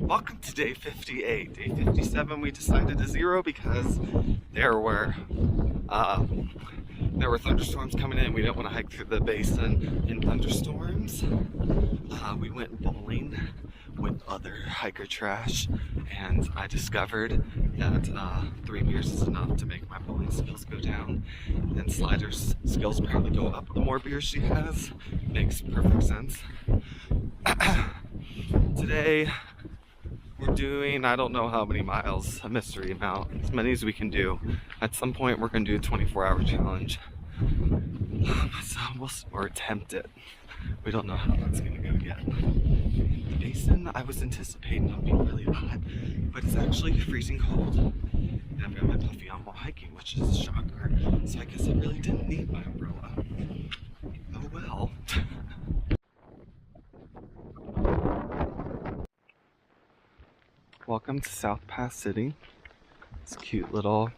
Welcome to day 58. Day 57 we decided to zero because there were thunderstorms coming in. We didn't want to hike through the basin in thunderstorms. We went bowling with other hiker trash, and I discovered that 3 beers is enough to make my bowling skills go down, and Slider's skills apparently go up the more beers she has. Makes perfect sense. Today we're doing, I don't know how many miles, a mystery amount, as many as we can do. At some point we're going to do a 24-hour challenge. So or attempt it. We don't know how that's going to go yet. The basin, I was anticipating it being really hot, but it's actually freezing cold. And I've got my puffy on while hiking, which is a shocker. So I guess I really didn't need my umbrella. Oh well. Welcome to South Pass City. It's a cute little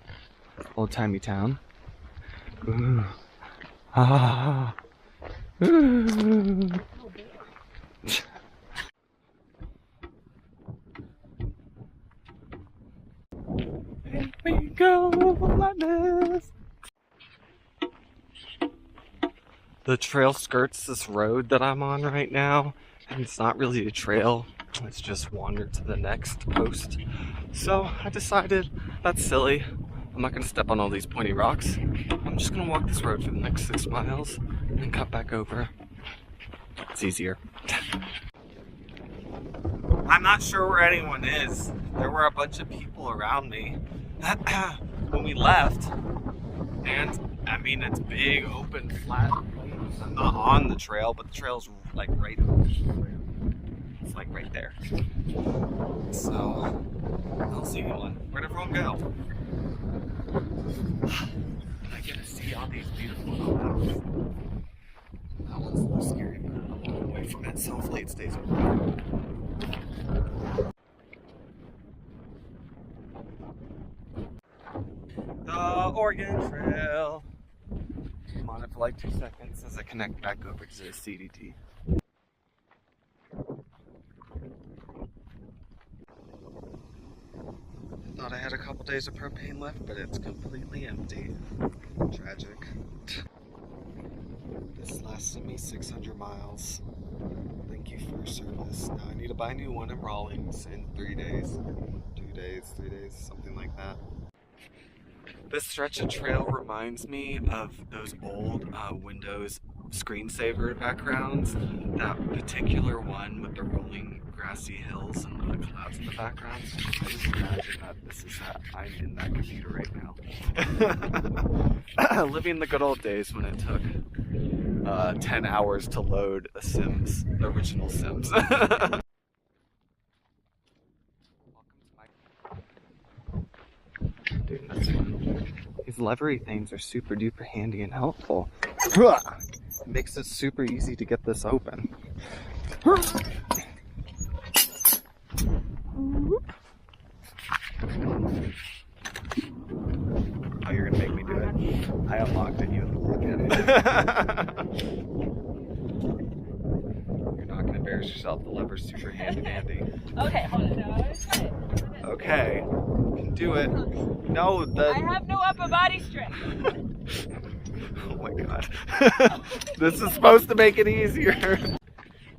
old-timey town. Ooh. Ah. Ooh. Here we go, lightness. The trail skirts this road that I'm on right now, and it's not really a trail. It's just wander to the next post. So I decided that's silly. I'm not going to step on all these pointy rocks. I'm just going to walk this road for the next 6 miles and cut back over. It's easier. I'm not sure where anyone is. There were a bunch of people around me when we left. And I mean, it's big, open, flat. I'm not on the trail, but the trail's like right over the trail. It's like right there. So, I don't see anyone. Where'd everyone go? I get to see all these beautiful clouds. That one's a little scary, but I'm going away from it, so hopefully it stays over. The Oregon Trail. I'm on it for like 2 seconds as I connect back over to the CDT. Thought I had a couple days of propane left, but it's completely empty. Tragic. This lasted me 600 miles. Thank you for your service. Now I need to buy a new one in Rawlings in 3 days. 2 days, 3 days, something like that. This stretch of trail reminds me of those old Windows screensaver backgrounds. That particular one with the rolling grassy hills and the clouds in the background. I just imagine that this is that I'm in that computer right now. Living the good old days when it took 10 hours to load a Sims, the original Sims. Dude, that's fun. These levery things are super duper handy and helpful. It makes it super easy to get this open. Oh, you're gonna make me do it. I unlocked it, you unlocked it. You're not gonna embarrass yourself. The lever's super handy. Okay, hold on. No, okay, you can do it. No, I have no upper body strength. Oh my god. This is supposed to make it easier.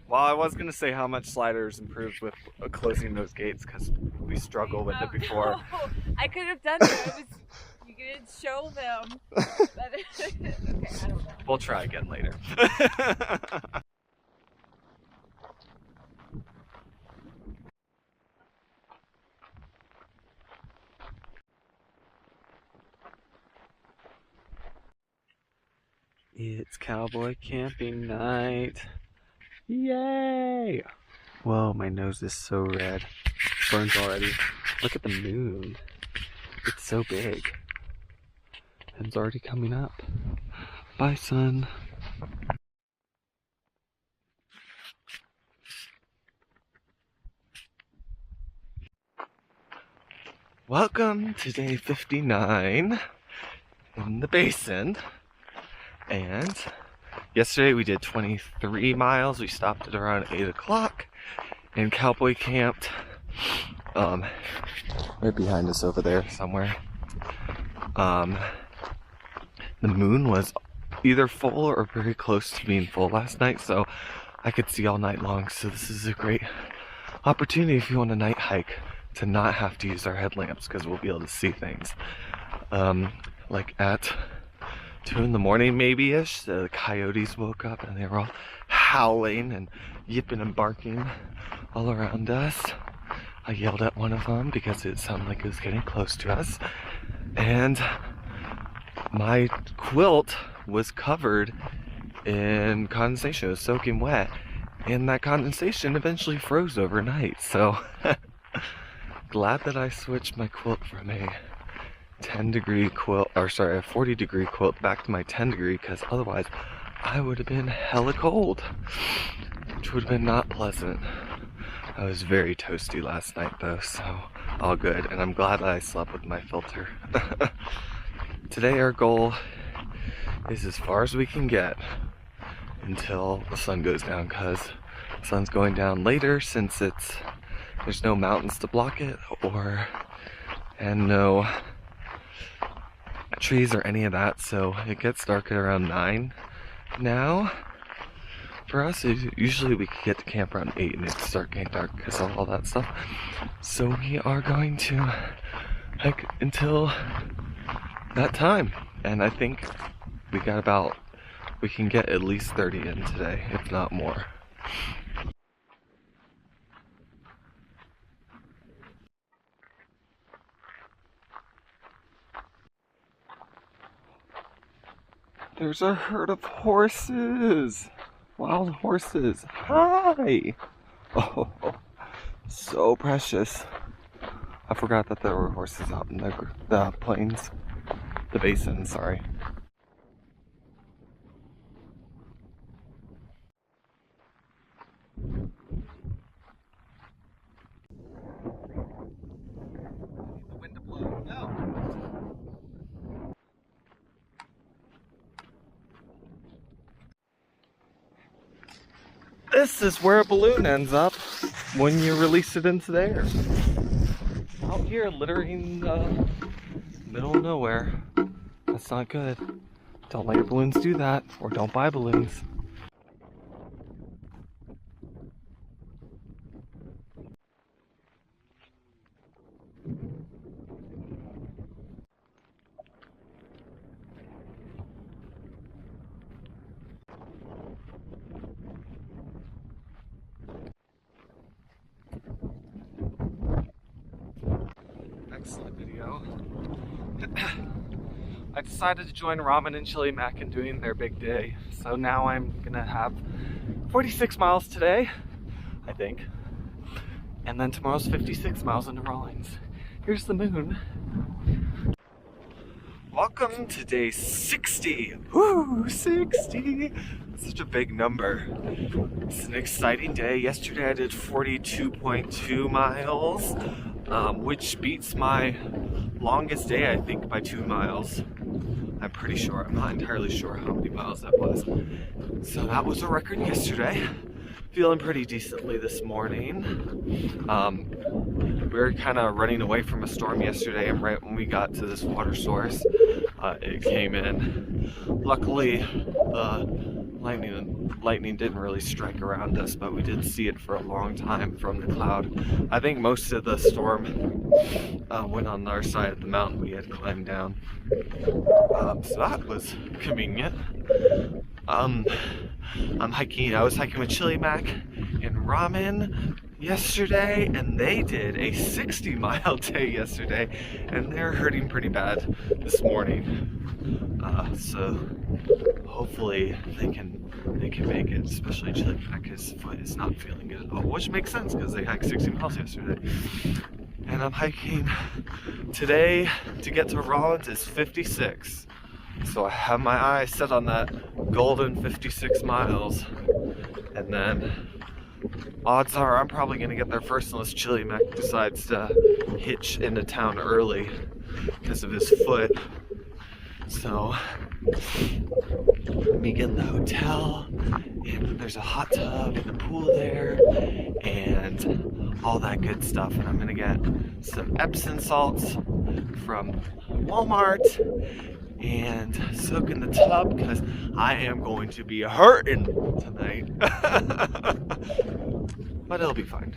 Well, I was gonna say how much Sliders improved with closing those gates because we struggled with it before. No, I could have done it. You could show them. Okay, I don't know. We'll try again later. It's cowboy camping night. Yay! Whoa, my nose is so red. Burns already. Look at the moon. It's so big. It's already coming up. Bye, sun. Welcome to day 59 in the basin. And yesterday we did 23 miles. We stopped at around 8 o'clock and cowboy camped right behind us over there somewhere. The moon was either full or very close to being full last night, so I could see all night long. So this is a great opportunity if you want a night hike to not have to use our headlamps, because we'll be able to see things. Like at 2 in the morning maybe-ish, the coyotes woke up and they were all howling and yipping and barking all around us. I yelled at one of them because it sounded like it was getting close to us, and my quilt was covered in condensation. It was soaking wet, and that condensation eventually froze overnight. So glad that I switched my quilt from a 10-degree quilt, or sorry, a 40-degree quilt back to my 10-degree, because otherwise I would have been hella cold, which would have been not pleasant. I was very toasty last night though, so all good, and I'm glad that I slept with my filter. Today our goal is as far as we can get until the sun goes down, because the sun's going down later since there's no mountains to block it, and no trees or any of that, so it gets dark at around 9 now. For us, usually we could get to camp around 8 and it'd start getting dark because of all that stuff. So we are going to hike until that time, and I think we can get at least 30 in today, if not more. There's a herd of horses! Wild horses! Hi! Oh, so precious. I forgot that there were horses out in the plains. The basin, sorry. The wind to blow. No. This is where a balloon ends up when you release it into the air. Out here littering the middle of nowhere. That's not good. Don't let your balloons do that, or don't buy balloons. Excellent video. I decided to join Ramen and Chili Mac in doing their big day. So now I'm gonna have 46 miles today, I think. And then tomorrow's 56 miles into Rawlings. Here's the moon. Welcome to day 60. Woo, 60! Such a big number. It's an exciting day. Yesterday I did 42.2 miles, which beats my longest day, I think, by 2 miles. I'm pretty sure. I'm not entirely sure how many miles that was. So that was a record yesterday. Feeling pretty decently this morning. We were kind of running away from a storm yesterday, and right when we got to this water source, it came in. Luckily, lightning didn't really strike around us, but we did see it for a long time from the cloud. I think most of the storm went on our side of the mountain we had climbed down. So that was convenient. I was hiking with Chili Mac and Ramen yesterday, and they did a 60-mile day yesterday, and they're hurting pretty bad this morning. So hopefully they can make it, especially Chili Mac. His foot is not feeling good at all, which makes sense because they hiked 60 miles yesterday. And I'm hiking today to get to Rawlins is 56. So I have my eyes set on that golden 56 miles, and then odds are I'm probably going to get there first unless Chili Mac decides to hitch into town early because of his foot. So we get in the hotel, and there's a hot tub and a pool there, and all that good stuff. And I'm gonna get some Epsom salts from Walmart and soak in the tub because I am going to be hurting tonight. But it'll be fine.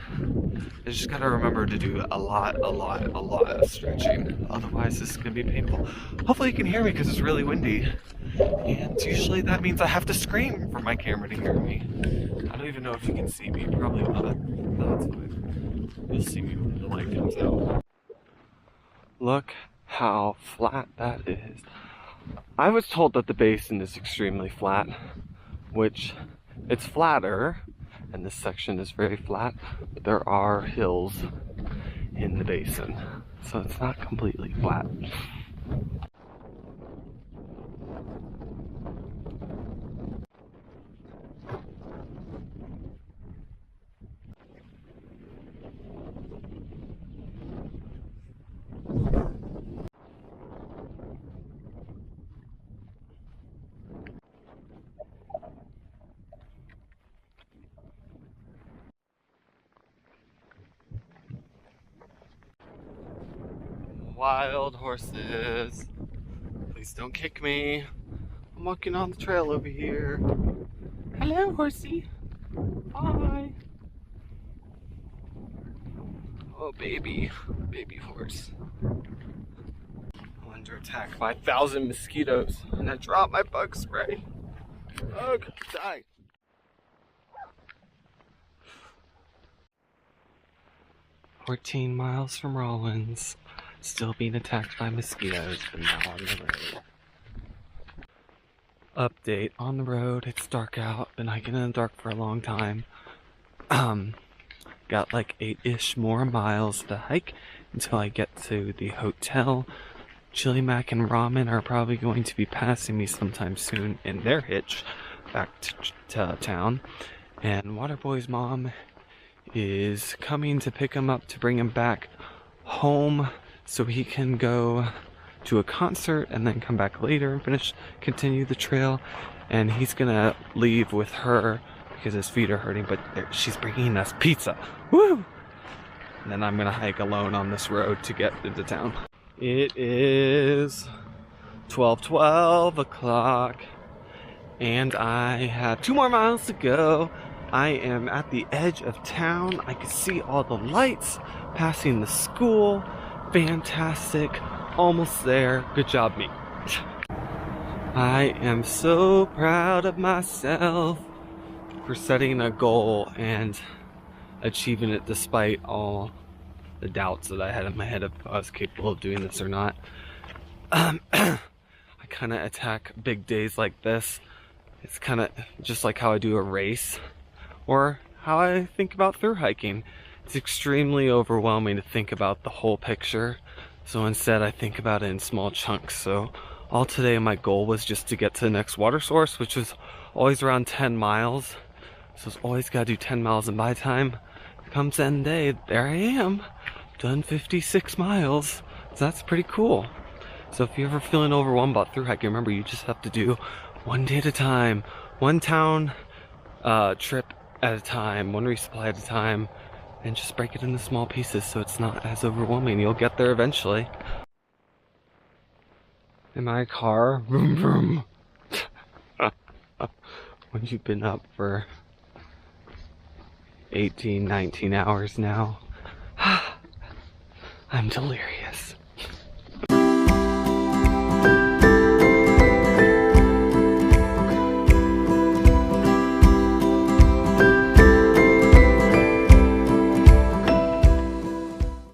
I just gotta remember to do a lot of stretching. Otherwise, this is gonna be painful. Hopefully you can hear me because it's really windy. And usually that means I have to scream for my camera to hear me. I don't even know if you can see me. Probably not. No, that's fine. You'll see me when the light comes out. Look how flat that is. I was told that the basin is extremely flat, which it's flatter, and this section is very flat, but there are hills in the basin, so it's not completely flat. Wild horses. Please don't kick me. I'm walking on the trail over here. Hello, horsey. Hi. Oh, baby horse. I'm under attack by 1,000 mosquitoes, and I dropped my bug spray. Bug, die. "14 miles from Rollins. Still being attacked by mosquitoes, but now on the road." Update on the road. It's dark out. Been hiking in the dark for a long time. Got like 8-ish more miles to hike until I get to the hotel. Chili Mac and Ramen are probably going to be passing me sometime soon in their hitch back to town. And Waterboy's mom is coming to pick him up to bring him back home so he can go to a concert and then come back later and continue the trail. And he's gonna leave with her because his feet are hurting, but she's bringing us pizza. Woo! And then I'm gonna hike alone on this road to get into town. It is 12 o'clock and I have 2 more miles to go. I am at the edge of town. I can see all the lights passing the school. Fantastic. Almost there. Good job, me. I am so proud of myself for setting a goal and achieving it despite all the doubts that I had in my head if I was capable of doing this or not. I kind of attack big days like this. It's kind of just like how I do a race or how I think about through hiking. It's extremely overwhelming to think about the whole picture. So instead I think about it in small chunks. So all today my goal was just to get to the next water source, which was always around 10 miles. So it's always got to do 10 miles, and by the time it comes end day, there I am, done 56 miles. So that's pretty cool. So if you're ever feeling overwhelmed about through hiking, remember you just have to do one day at a time, one town trip at a time, one resupply at a time, and just break it into small pieces so it's not as overwhelming. You'll get there eventually. In my car, vroom vroom. When you've been up for 18, 19 hours now, I'm delirious.